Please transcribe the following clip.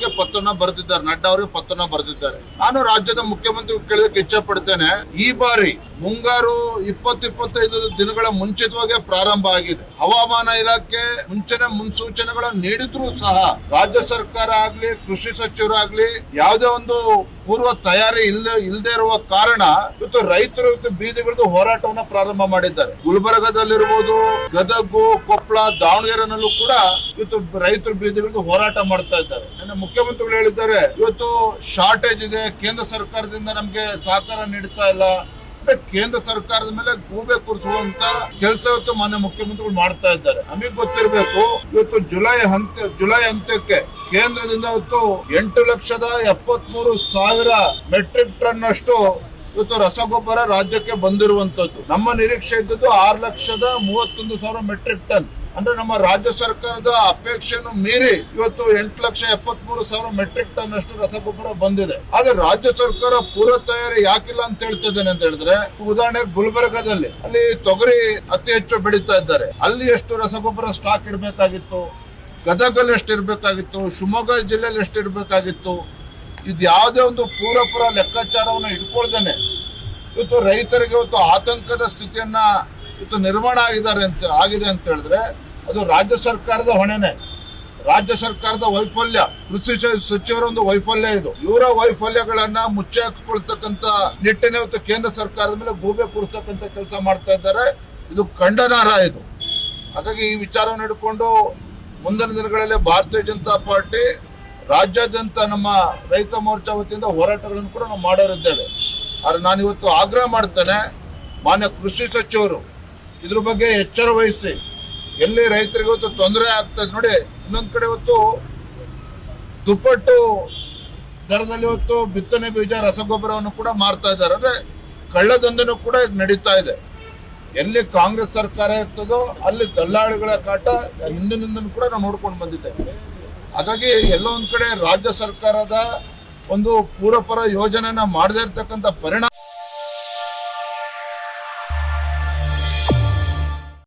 ಅವರಿಗೆ ಪತ್ರನ ಬರೆದಿದ್ದಾರೆ, ನಡ್ಡಾ ಅವರಿಗೆ ಪತ್ರನ ಬರೆದಿದ್ದಾರೆ. ನಾನು ರಾಜ್ಯದ ಮುಖ್ಯಮಂತ್ರಿ ಕೇಳೋದಕ್ಕೆ ಇಚ್ಛೆ ಪಡ್ತೇನೆ, ಈ ಬಾರಿ ಮುಂಗಾರು 20-25 ದಿನಗಳ ಮುಂಚಿತವಾಗಿ ಪ್ರಾರಂಭ ಆಗಿದೆ. ಹವಾಮಾನ ಇಲಾಖೆ ಮುಂಚೆನೆ ಮುನ್ಸೂಚನೆಗಳನ್ನು ನೀಡಿದ್ರು ಸಹ ರಾಜ್ಯ ಸರ್ಕಾರ ಆಗ್ಲಿ ಕೃಷಿ ಸಚಿವರಾಗ್ಲಿ ಯಾವುದೇ ಒಂದು ಪೂರ್ವ ತಯಾರಿ ಇಲ್ಲದೆ ಇರುವ ಕಾರಣ ಇವತ್ತು ರೈತರು ಬೀದಿಗಿಳಿದು ಹೋರಾಟವನ್ನ ಪ್ರಾರಂಭ ಮಾಡಿದ್ದಾರೆ. ಗುಲ್ಬರ್ಗದಲ್ಲಿರ್ಬೋದು, ಗದಗು, ಕೊಪ್ಪಳ, ದಾವಣಗೆರೆನಲ್ಲೂ ಕೂಡ ಇವತ್ತು ರೈತರು ಬೀದಿಗಿಳಿದು ಹೋರಾಟ ಮಾಡ್ತಾ ಇದ್ದಾರೆ. ನನ್ನ ಮುಖ್ಯಮಂತ್ರಿಗಳು ಹೇಳಿದ್ದಾರೆ, ಇವತ್ತು ಶಾರ್ಟೇಜ್ ಇದೆ, ಕೇಂದ್ರ ಸರ್ಕಾರದಿಂದ ನಮ್ಗೆ ಸಹಕಾರ ನೀಡ್ತಾ ಇಲ್ಲ. ಕೇಂದ್ರ ಸರ್ಕಾರದ ಮೇಲೆ ಗೂಬೆ ಕೂರಿಸುವಂತ ಕೆಲಸ ಇವತ್ತು ಮಾನ್ಯ ಮುಖ್ಯಮಂತ್ರಿಗಳು ಮಾಡ್ತಾ ಇದ್ದಾರೆ. ನಮಗೆ ಗೊತ್ತಿರಬೇಕು, ಇವತ್ತು ಜುಲೈ ಅಂತ್ಯಕ್ಕೆ ಕೇಂದ್ರದಿಂದ ಇವತ್ತು 8,73,000 ಮೆಟ್ರಿಕ್ ಟನ್ ಅಷ್ಟು ಇವತ್ತು ರಸಗೊಬ್ಬರ ರಾಜ್ಯಕ್ಕೆ ಬಂದಿರುವಂತದ್ದು. ನಮ್ಮ ನಿರೀಕ್ಷೆ ಇದ್ದದ್ದು 6,31,000 ಮೆಟ್ರಿಕ್ ಟನ್. ಅಂದ್ರೆ ನಮ್ಮ ರಾಜ್ಯ ಸರ್ಕಾರದ ಅಪೇಕ್ಷೆಯನ್ನು ಮೀರಿ ಇವತ್ತು 8,73,000 ಮೆಟ್ರಿಕ್ ಟನ್ ಅಷ್ಟು ರಸಗೊಬ್ಬರ ಬಂದಿದೆ. ಆದ್ರೆ ರಾಜ್ಯ ಸರ್ಕಾರ ಪೂರ್ವ ತಯಾರಿ ಯಾಕಿಲ್ಲ ಅಂತ ಹೇಳ್ತಿದ್ದೇನೆ ಅಂತ ಹೇಳಿದ್ರೆ, ಉದಾಹರಣೆಗೆ ಗುಲ್ಬರ್ಗದಲ್ಲಿ ಅಲ್ಲಿ ತೊಗರಿ ಅತಿ ಹೆಚ್ಚು ಬೆಳೀತಾ ಇದ್ದಾರೆ, ಅಲ್ಲಿ ಎಷ್ಟು ರಸಗೊಬ್ಬರ ಸ್ಟಾಕ್ ಇಡಬೇಕಾಗಿತ್ತು, ಗದಗಲ್ಲಿ ಎಷ್ಟು ಇರಬೇಕಾಗಿತ್ತು, ಶಿವಮೊಗ್ಗ ಜಿಲ್ಲೆಯಲ್ಲಿ ಎಷ್ಟು ಇರಬೇಕಾಗಿತ್ತು, ಇದು ಯಾವುದೇ ಒಂದು ಪೂರ್ವಪರ ಲೆಕ್ಕಾಚಾರವನ್ನು ಇಟ್ಕೊಳ್ದೇನೆ ಇವತ್ತು ರೈತರಿಗೆ ಇವತ್ತು ಆತಂಕದ ಸ್ಥಿತಿಯನ್ನ ಇವತ್ತು ನಿರ್ಮಾಣ ಆಗಿದೆ ಅಂತ ಹೇಳಿದ್ರೆ ಅದು ರಾಜ್ಯ ಸರ್ಕಾರದ ಹೊಣೆನೆ, ರಾಜ್ಯ ಸರ್ಕಾರದ ವೈಫಲ್ಯ, ಕೃಷಿ ಸಚಿವರ ಒಂದು ವೈಫಲ್ಯ. ಇದು ಇವರ ವೈಫಲ್ಯಗಳನ್ನ ಮುಚ್ಚಿ ಹಾಕಿಕೊಳ್ತಕ್ಕಂತ ನಿಟ್ಟಿನ ಇವತ್ತು ಕೇಂದ್ರ ಸರ್ಕಾರದ ಮೇಲೆ ಗೂಬೆ ಕೂರಿಸ್ತಕ್ಕಂತ ಕೆಲಸ ಮಾಡ್ತಾ ಇದ್ದಾರೆ. ಇದು ಖಂಡನಾರ್ಹ. ಇದು ಹಾಗಾಗಿ ಈ ವಿಚಾರವನ್ನು ಹಿಡ್ಕೊಂಡು ಮುಂದಿನ ದಿನಗಳಲ್ಲಿ ಭಾರತೀಯ ಜನತಾ ಪಾರ್ಟಿ ರಾಜ್ಯಾದ್ಯಂತ ನಮ್ಮ ರೈತ ಮೋರ್ಚಾ ವತಿಯಿಂದ ಹೋರಾಟಗಳನ್ನು ಕೂಡ ನಾವು ಮಾಡೋರಿದ್ದೇವೆ. ಆದ್ರೆ ನಾನು ಇವತ್ತು ಆಗ್ರಹ ಮಾಡ್ತೇನೆ, ಮಾನ್ಯ ಕೃಷಿ ಸಚಿವರು ಇದ್ರ ಬಗ್ಗೆ ಎಚ್ಚರ ವಹಿಸಿ. ಎಲ್ಲಿ ರೈತರಿಗೆ ಇವತ್ತು ತೊಂದರೆ ಆಗ್ತದೆ ನೋಡಿ, ಇನ್ನೊಂದ್ ಕಡೆ ಇವತ್ತು ದುಪ್ಪಟ್ಟು ದರದಲ್ಲಿ ಇವತ್ತು ಬಿತ್ತನೆ ಬೀಜ ರಸಗೊಬ್ಬರವನ್ನು ಕೂಡ ಮಾರ್ತಾ ಇದ್ದಾರೆ. ಅಂದ್ರೆ ಕಳ್ಳದಂಧೆನೂ ಕೂಡ ನಡೀತಾ ಇದೆ. ಎಲ್ಲಿ ಕಾಂಗ್ರೆಸ್ ಸರ್ಕಾರ ಇರ್ತದೋ ಅಲ್ಲಿ ದಲ್ಲಾಳಿಗಳ ಕಾಟ ಹಿಂದಿನಿಂದ ಕೂಡ ನಾವು ನೋಡ್ಕೊಂಡು ಬಂದಿದ್ದೇವೆ. ಹಾಗಾಗಿ ಎಲ್ಲೋ ಒಂದ್ ಕಡೆ ರಾಜ್ಯ ಸರ್ಕಾರದ ಒಂದು ಪೂರ್ವಪರ ಯೋಜನೆಯನ್ನ ಮಾಡದೇ ಇರ್ತಕ್ಕಂಥ ಪರಿಣಾಮ